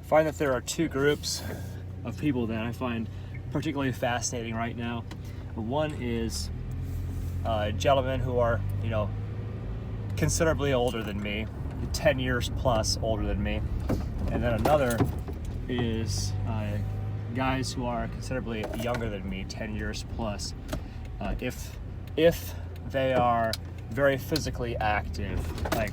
find that there are two groups of people that I find particularly fascinating right now. One is gentlemen who are, considerably older than me, 10 years plus older than me. And then another is guys who are considerably younger than me, 10 years plus. If they are very physically active, like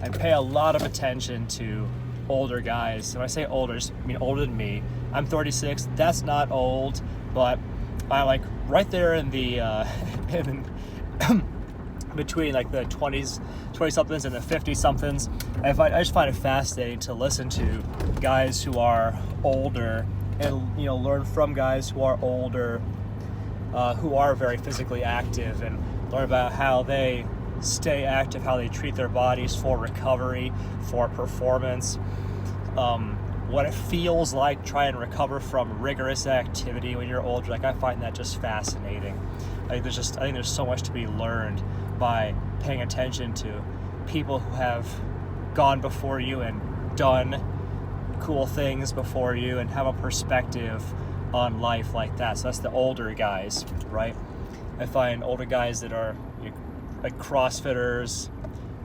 I pay a lot of attention to older guys. When I say older, I just mean older than me. I'm 36. That's not old, but I like right there in the between like the 20-somethings and the 50-somethings. I just find it fascinating to listen to guys who are older and learn from guys who are older, who are very physically active, and learn about how they stay active, how they treat their bodies for recovery, for performance, what it feels like trying to recover from rigorous activity when you're older. Like I find that just fascinating. I think there's so much to be learned by paying attention to people who have gone before you and done cool things before you and have a perspective on life like that. So that's the older guys, right? I find older guys that are like CrossFitters,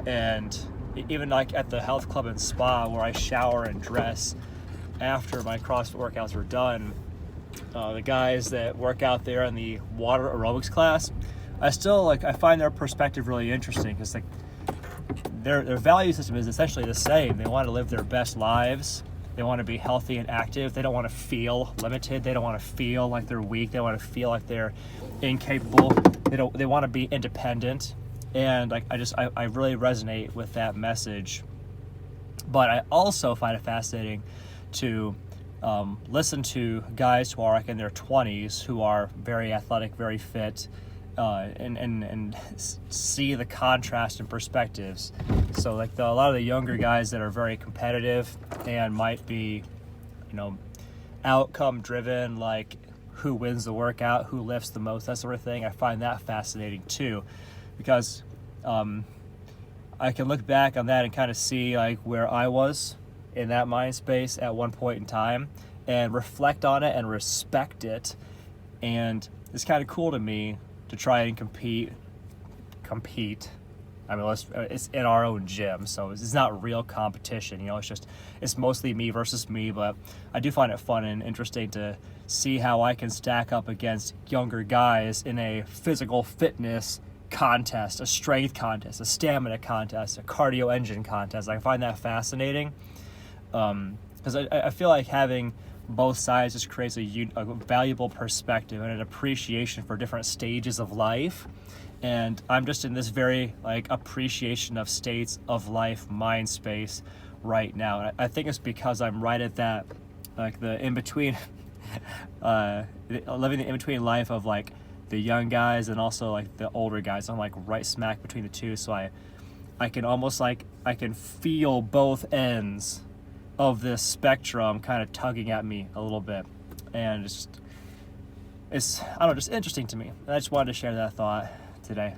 and even like at the health club and spa where I shower and dress after my CrossFit workouts are done, the guys that work out there in the water aerobics class, I find their perspective really interesting, because like their value system is essentially the same. They want to live their best lives. They want to be healthy and active. They don't want to feel limited. They don't want to feel like they're weak. They want to feel like they're incapable. They want to be independent. And like I really resonate with that message. But I also find it fascinating to listen to guys who are like in their 20s, who are very athletic, very fit, and see the contrast and perspectives. So like a lot of the younger guys that are very competitive and might be, outcome driven, like who wins the workout, who lifts the most, that sort of thing. I find that fascinating too, because I can look back on that and kind of see like where I was in that mind space at one point in time and reflect on it and respect it. And it's kind of cool to me to try and compete. I mean, it's in our own gym, so it's not real competition. It's mostly me versus me, but I do find it fun and interesting to see how I can stack up against younger guys in a physical fitness contest, a strength contest, a stamina contest, a cardio engine contest. I find that fascinating, because I feel like having both sides just creates a valuable perspective and an appreciation for different stages of life. And I'm just in this very appreciation of states of life mind space right now. And I think it's because I'm right at that, the in-between, living the in-between life of the young guys and also the older guys. I'm right smack between the two. So I can almost I can feel both ends of this spectrum kind of tugging at me a little bit. And it's just interesting to me. And I just wanted to share that thought today.